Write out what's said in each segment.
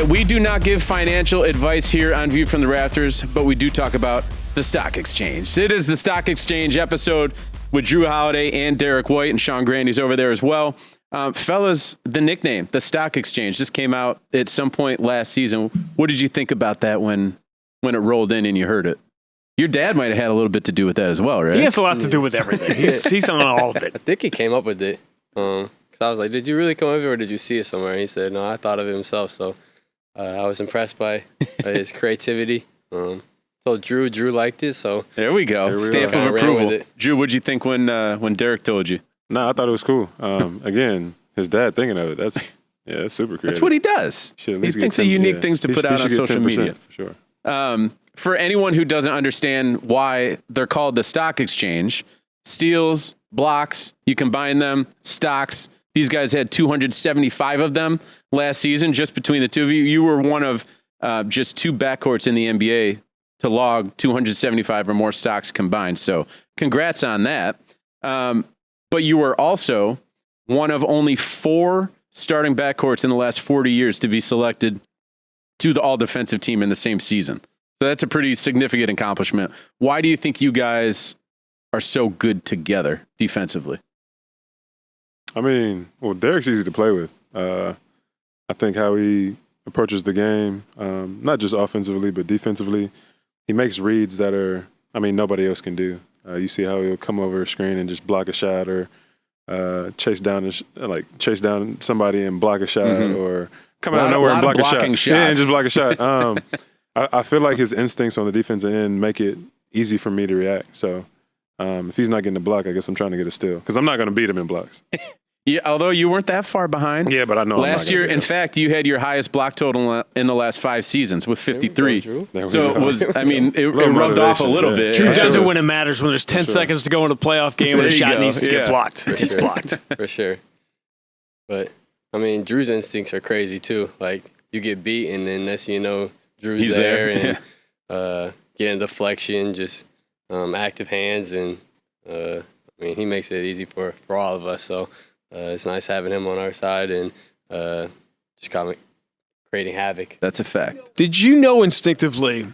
right, we do not give financial advice here on View from the Rafters, but we do talk about the stock exchange. It is the stock exchange episode with Jrue Holiday and Derrick White, and Sean Grandy's over there as well. Fellas, the nickname, the stock exchange, just came out at some point last season. What did you think about that when it rolled in and you heard it? Your dad might have had a little bit to do with that as well, right? He has a lot to do with everything. He's on all of it. I think he came up with it. Because I was like, did you really come up with it or did you see it somewhere? And he said, no, I thought of it himself. So I was impressed by his creativity. So Jrue liked it. So there we go. Stamp of approval. Jrue, what'd you think when Derrick told you? No, I thought it was cool. Again, his dad thinking of it. That's super creative. That's what he does. He thinks of unique things to put out on social media. For sure. For anyone who doesn't understand why they're called the stock exchange, steals, blocks, you combine them, stocks. These guys had 275 of them last season, just between the two of you. You were one of just two backcourts in the NBA to log 275 or more stocks combined. So congrats on that. But you were also one of only 4 starting backcourts in the last 40 years to be selected to the all-defensive team in the same season. So that's a pretty significant accomplishment. Why do you think you guys are so good together defensively? I mean, well, Derrick's easy to play with. I think how he approaches the game, not just offensively, but defensively, he makes reads that are, nobody else can do. You see how he'll come over a screen and just block a shot or chase down somebody and block a shot or come out of nowhere and block a shot. Shots. Yeah, and just block a shot. I feel like his instincts on the defensive end make it easy for me to react. So if he's not getting a block, I guess I'm trying to get a steal because I'm not going to beat him in blocks. Yeah, although you weren't that far behind. Yeah, but I know last year, in fact, you had your highest block total in the last 5 seasons with 53. So it was, it rubbed off a little bit. Jrue does it when it matters, when there's 10 seconds to go in a playoff game and the shot needs to get blocked. It's blocked. For sure. But, Jrue's instincts are crazy, too. Like, you get beat, and then next thing you know, Jrue's there. And getting deflection, just active hands. And, he makes it easy for all of us. So, it's nice having him on our side and just kind of creating havoc. That's a fact. Did you know instinctively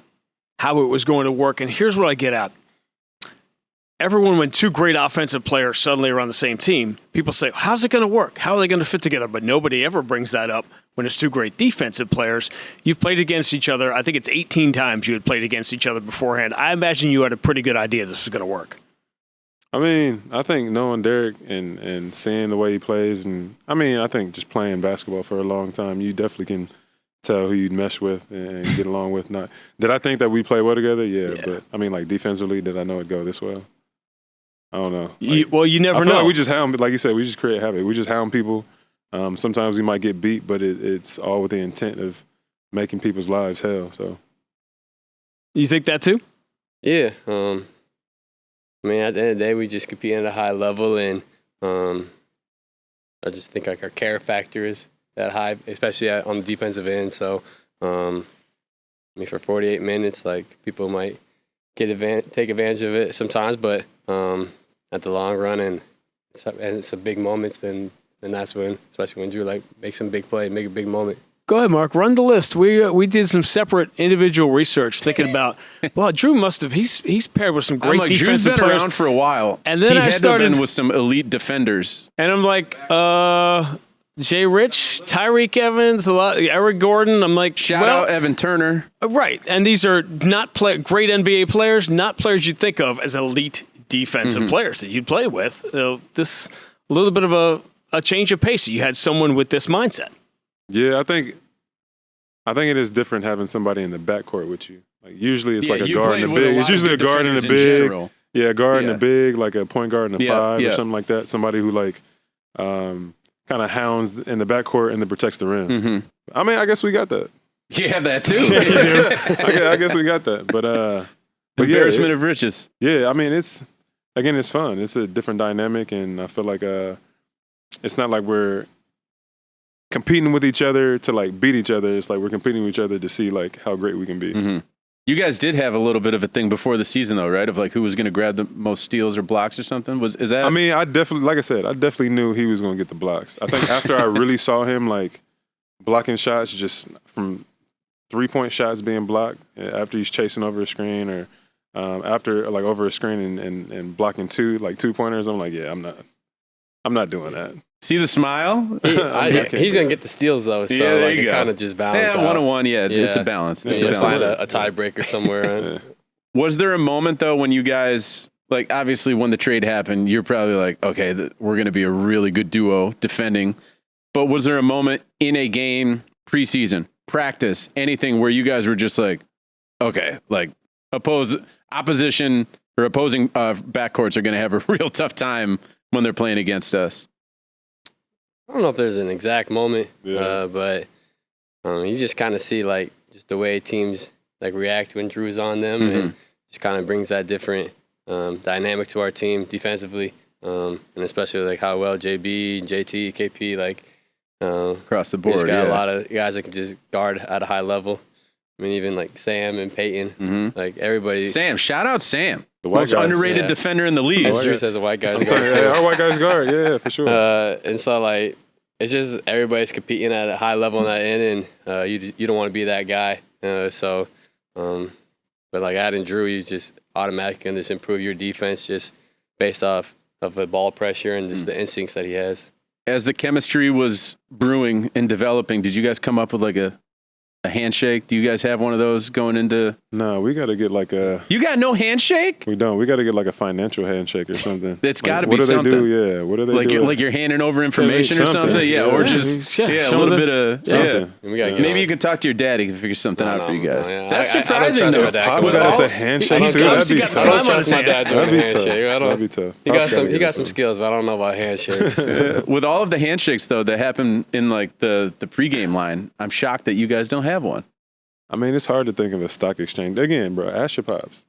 how it was going to work? And here's what I get at. Everyone, when 2 great offensive players suddenly are on the same team, people say, how's it going to work? How are they going to fit together? But nobody ever brings that up when it's 2 great defensive players. You've played against each other. I think it's 18 times you had played against each other beforehand. I imagine you had a pretty good idea this was going to work. I think knowing Derrick and seeing the way he plays, and I think just playing basketball for a long time, you definitely can tell who you'd mesh with and get along with. Not did I think that we play well together? Yeah. But defensively, did I know it'd go this well? I don't know. You never know. Like we just hound, like you said, we just create havoc. We just hound people. Sometimes we might get beat, but it's all with the intent of making people's lives hell. So, you think that too? Yeah. At the end of the day, we just compete at a high level, and I just think like our care factor is that high, especially on the defensive end. So, for 48 minutes, like people might take advantage of it sometimes, but at the long run, and it's a big moments, then that's when, especially when Jrue makes some big play, make a big moment. Go ahead, Mark. Run the list. We did some separate individual research thinking about, Jrue must have, he's paired with some great defensive Drew's been players. around for a while. And then I started. He had been with some elite defenders. And I'm like, Jay Rich, Tyreek Evans, Eric Gordon. I'm like, shout out Evan Turner. Right. And these are not great NBA players, not players you'd think of as elite defensive players that you'd play with. This a little bit of a change of pace. You had someone with this mindset. Yeah, I think it is different having somebody in the backcourt with you. Like usually it's like a guard and a big. It's usually a guard and a big. Yeah, a guard and a big, like a point guard and a 5 or something like that. Somebody who kind of hounds in the backcourt and then protects the rim. I guess we got that. You have that too. I guess we got that. But embarrassment of riches. Yeah, it's fun. It's a different dynamic, and I feel like it's not like we're competing with each other to beat each other. It's like we're competing with each other to see how great we can be. You guys did have a little bit of a thing before the season, though, right? Of who was going to grab the most steals or blocks or something. Is that? I definitely, like I said, I definitely knew he was going to get the blocks. I think after I really saw him blocking shots just from 3-point shots being blocked after he's chasing over a screen or after like over a screen and blocking 2-pointers. I'm like, yeah, I'm not doing that. See the smile? He's going to get the steals, though. So it kind of just balance out. 1-on-1, it's a balance. It's a balance. Find a tiebreaker somewhere. Was there a moment, though, when you guys, like, obviously when the trade happened, you're probably like, okay, we're going to be a really good duo defending. But was there a moment in a game, preseason, practice, anything where you guys were just like, okay, like, opposition or opposing backcourts are going to have a real tough time when they're playing against us? I don't know if there's an exact moment, but you just kind of see like just the way teams like react when Jrue's on them, and just kind of brings that different dynamic to our team defensively, and especially like how well JB, JT, KP like across the board. Just got a lot of guys that can just guard at a high level. I mean, even like Sam and Peyton, like everybody. Sam, shout out Sam. The white most guys, underrated defender in the league. Jrue says the white guys guard. Our white guys guard, yeah, for sure. And so like it's just everybody's competing at a high level on that end, and you don't want to be that guy. But like adding Jrue, you just automatically can just improve your defense just based off of the ball pressure and just the instincts that he has. As the chemistry was brewing and developing, did you guys come up with like a handshake? Do you guys have one of those going into? No, we got to get like a. You got no handshake? We don't. We got to get like a financial handshake or something. It's got to be something. What do they do? Yeah. What do they do? Like you're handing over information or something? Yeah. Or just a little bit of Maybe you can talk to your dad. He can figure something out for you guys. That's surprising though. Pop's got us a handshake too. That'd be tough. I don't trust my dad doing a handshake. That'd be tough. He got some skills, but I don't know about handshakes. With all of the handshakes though that happen in like the pregame line, I'm shocked that you guys don't have one. I mean, it's hard to think of a stock exchange. Again, bro, ask your pops.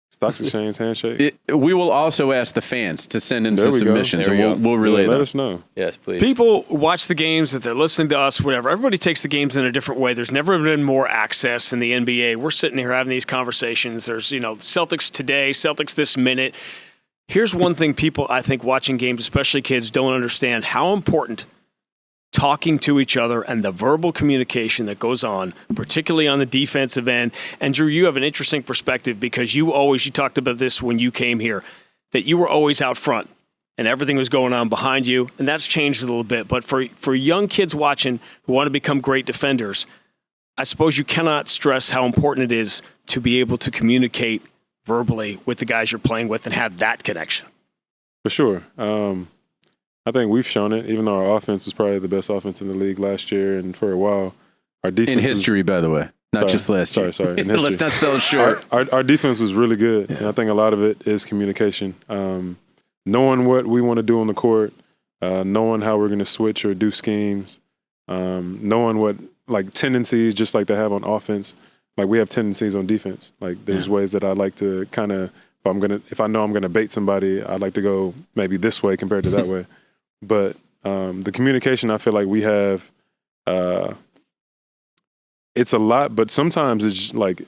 Stock exchange handshake. We will also ask the fans to send in some submissions, and we'll relay them. Let us know. Yes, please. People watch the games, that they're listening to us, whatever. Everybody takes the games in a different way. There's never been more access in the NBA. We're sitting here having these conversations. There's, Celtics today, Celtics this minute. Here's one thing people, I think, watching games, especially kids, don't understand how important talking to each other and the verbal communication that goes on, particularly on the defensive end. And Jrue, you have an interesting perspective because you talked about this when you came here, that you were always out front and everything was going on behind you. And that's changed a little bit. But for young kids watching who want to become great defenders, I suppose you cannot stress how important it is to be able to communicate verbally with the guys you're playing with and have that connection. For sure. I think we've shown it, even though our offense was probably the best offense in the league last year and for a while. Our defense in history, by the way, not just last year. Sorry. In Let's not sell it short. Our defense was really good, and I think a lot of it is communication. Knowing what we want to do on the court, knowing how we're going to switch or do schemes, knowing what like tendencies, just like they have on offense. Like we have tendencies on defense. Like there's ways that I like to kind of, if I know I'm gonna bait somebody, I'd like to go maybe this way compared to that way. But the communication, I feel like we have, it's a lot, but sometimes it's like,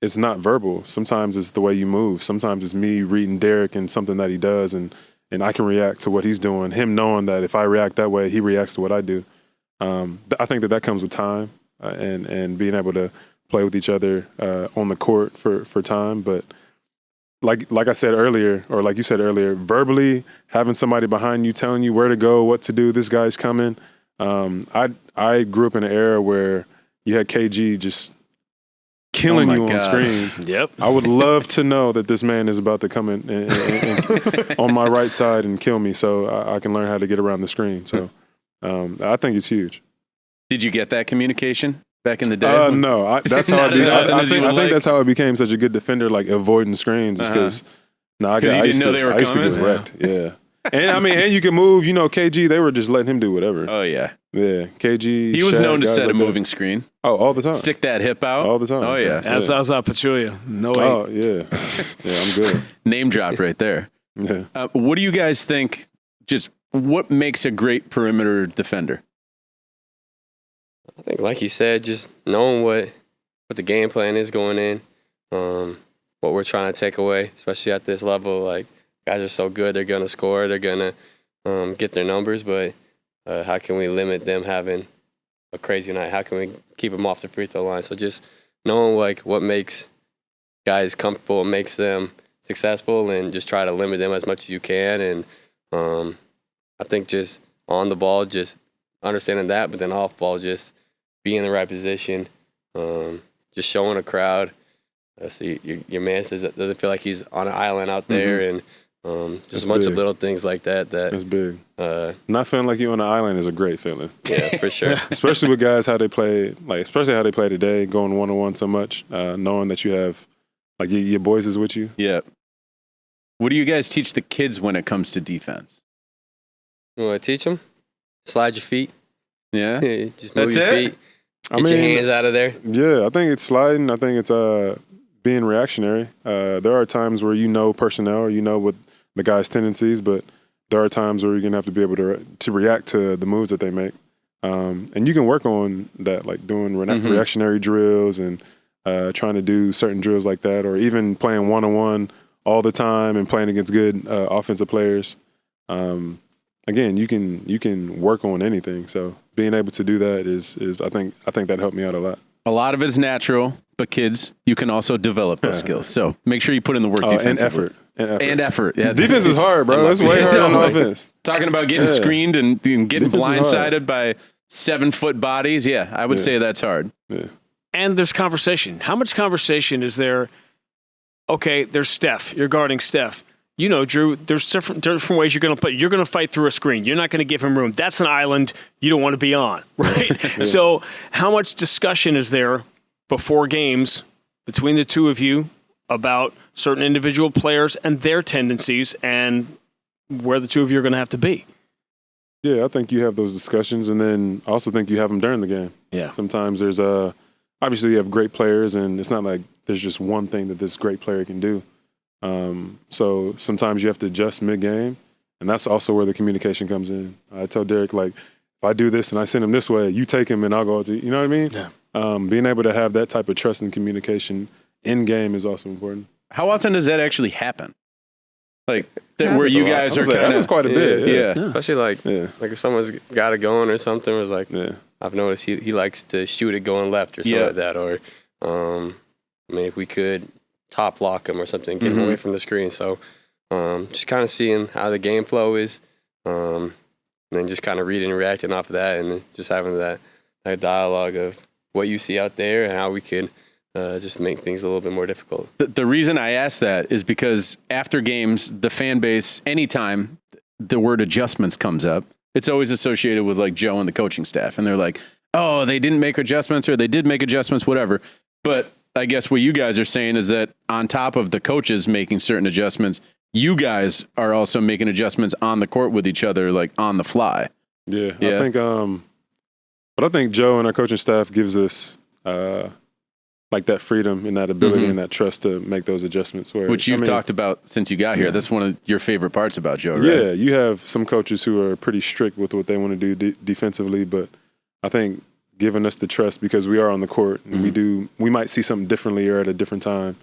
it's not verbal. Sometimes it's the way you move. Sometimes it's me reading Derrick and something that he does, and I can react to what he's doing. Him knowing that if I react that way, he reacts to what I do. I think that comes with time and being able to play with each other on the court for time. But like I said earlier, or like you said earlier, verbally having somebody behind you telling you where to go, what to do, this guy's coming. I grew up in an era where you had KG just killing you on screens. Yep. I would love to know that this man is about to come in and on my right side and kill me, so I can learn how to get around the screen. So I think it's huge. Did you get that communication back in the day? No, that's how I think that's how I became such a good defender, like avoiding screens, because I used to get wrecked. Yeah. And you can move. KG, they were just letting him do whatever. Oh yeah. Yeah, KG. He was Shaq, known to set like a moving screen. Oh, all the time. Stick that hip out all the time. Oh yeah. As Pachulia. No way. Oh yeah. Yeah, I'm good. Name drop right there. Yeah. What do you guys think? Just what makes a great perimeter defender? I think, like you said, just knowing what the game plan is going in, what we're trying to take away, especially at this level. Like, guys are so good, they're going to score, they're going to get their numbers, but how can we limit them having a crazy night? How can we keep them off the free throw line? So just knowing like what makes guys comfortable, makes them successful, and just try to limit them as much as you can. And I think just on the ball, just understanding that, but then off ball, just be in the right position, just showing a crowd. So your man says that doesn't feel like he's on an island out there, and just a bunch of little things like that. That's big. Not feeling like you're on an island is a great feeling. Yeah, for sure. Especially with guys how they play, especially how they play today, going 1-on-1 so much, knowing that you have your boys is with you. Yeah. What do you guys teach the kids when it comes to defense? You want to teach them? Slide your feet. Yeah. Just move your feet. Get your hands out of there. Yeah, I think it's sliding. I think it's being reactionary. There are times where personnel, what the guy's tendencies, but there are times where you're going to have to be able to react to the moves that they make. And you can work on that, like doing reactionary drills and trying to do certain drills like that, or even playing one-on-one all the time and playing against good offensive players. Again, you can work on anything. So being able to do that is I think that helped me out a lot. A lot of it's natural, but kids, you can also develop those skills. So make sure you put in the work defensively. And effort. Yeah. Defense is hard, bro. It's way harder on offense. Talking about getting screened and getting blindsided by 7-foot bodies. Yeah, I would say that's hard. Yeah. And there's conversation. How much conversation is there? Okay, there's Steph. You're guarding Steph. Jrue, there's different ways you're going to play. You're going to fight through a screen. You're not going to give him room. That's an island you don't want to be on, right? So how much discussion is there before games between the two of you about certain individual players and their tendencies and where the two of you are going to have to be? Yeah, I think you have those discussions, and then I also think you have them during the game. Yeah. Sometimes there's obviously you have great players, and it's not like there's just one thing that this great player can do. So sometimes you have to adjust mid-game, and that's also where the communication comes in. I tell Derrick, if I do this and I send him this way, you take him and I'll go to, you know what I mean? Yeah. Being able to have that type of trust and communication in-game is also important. How often does that actually happen? Where you guys are kind of... Happens quite a bit. Yeah. Especially if someone's got it going or something, it was I've noticed he likes to shoot it going left or something like that. Or, if we could top lock him or something, get him away from the screen. So just kind of seeing how the game flow is, and then just kind of reading and reacting off of that, and just having that dialogue of what you see out there and how we could just make things a little bit more difficult. The reason I ask that is because after games, the fan base, anytime the word adjustments comes up, it's always associated with Joe and the coaching staff. And they're like, oh, they didn't make adjustments, or they did make adjustments, whatever. But I guess what you guys are saying is that on top of the coaches making certain adjustments, you guys are also making adjustments on the court with each other, on the fly. Yeah. I think, but I think Joe and our coaching staff gives us that freedom and that ability and that trust to make those adjustments. Which you've talked about since you got here. That's one of your favorite parts about Joe, right? Yeah, you have some coaches who are pretty strict with what they want to do defensively, but I think giving us the trust because we are on the court and we might see something differently or at a different time.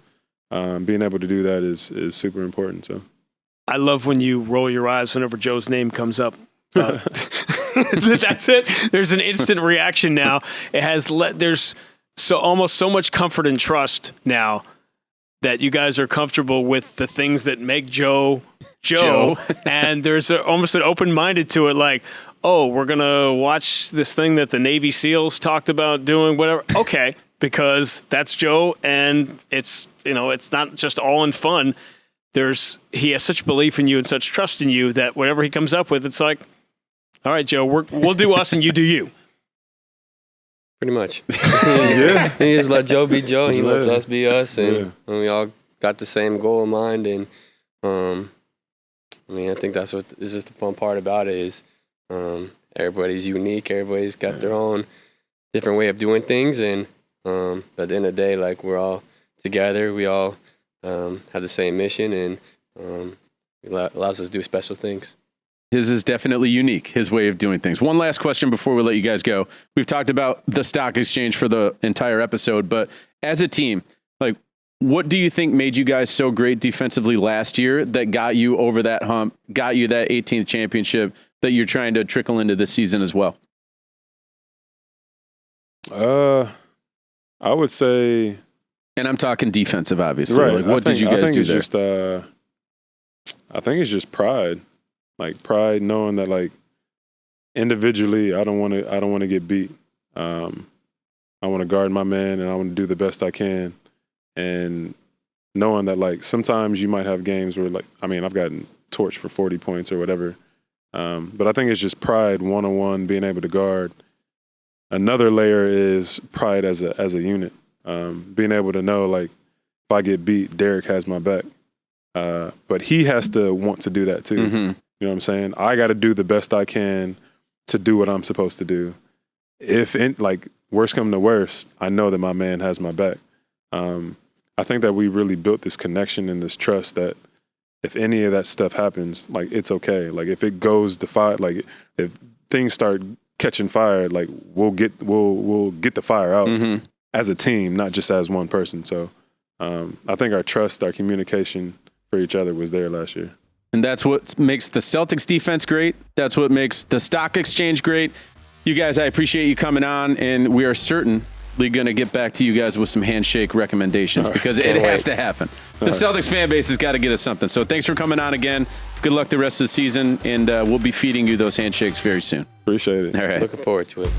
Being able to do that is super important. So I love when you roll your eyes whenever Joe's name comes up. That's it. There's an instant reaction now. It has there's almost so much comfort and trust now that you guys are comfortable with the things that make Joe, and there's almost an open-minded to it, oh, we're going to watch this thing that the Navy SEALs talked about doing, whatever. Okay, because that's Joe, and it's not just all in fun. He has such belief in you and such trust in you that whatever he comes up with, it's all right, Joe, we'll do us and you do you. Pretty much. He just let Joe be Joe, and he lets us be us, and we all got the same goal in mind. And I think that's what is just the fun part about it is everybody's unique, everybody's got their own different way of doing things, and at the end of the day, we're all together, we all have the same mission, and it allows us to do special things. His is definitely unique, his way of doing things. One last question before we let you guys go. We've talked about the stock exchange for the entire episode, but as a team, what do you think made you guys so great defensively last year that got you over that hump, got you that 18th championship that you're trying to trickle into this season as well? I would say, and I'm talking defensive, obviously. right. Like, what did you guys do there? I think it's just pride, like pride, knowing that like individually, I don't want to get beat. I want to guard my man, and I want to do the best I can, and knowing that like sometimes you might have games where like I've gotten torched for 40 points or whatever, but I think it's just pride, one-on-one, being able to guard. Another layer is pride as a unit, being able to know like if I get beat, Derrick has my back. But he has to want to do that too. Mm-hmm. You know what I'm saying? I got to do the best I can to do what I'm supposed to do. If like worst come to worst, I know that my man has my back. I think that we really built this connection and this trust that if any of that stuff happens, like it's okay. Like if it goes to fire, like if things start catching fire, like we'll get the fire out as a team, not just as one person. So I think our trust, our communication for each other was there last year. And that's what makes the Celtics defense great. That's what makes the stock exchange great. You guys, I appreciate you coming on, and we are certainly going to get back to you guys with some handshake recommendations because it has to happen. The Celtics fan base has got to get us something. So thanks for coming on again. Good luck the rest of the season, and we'll be feeding you those handshakes very soon. Appreciate it. All right. Looking forward to it.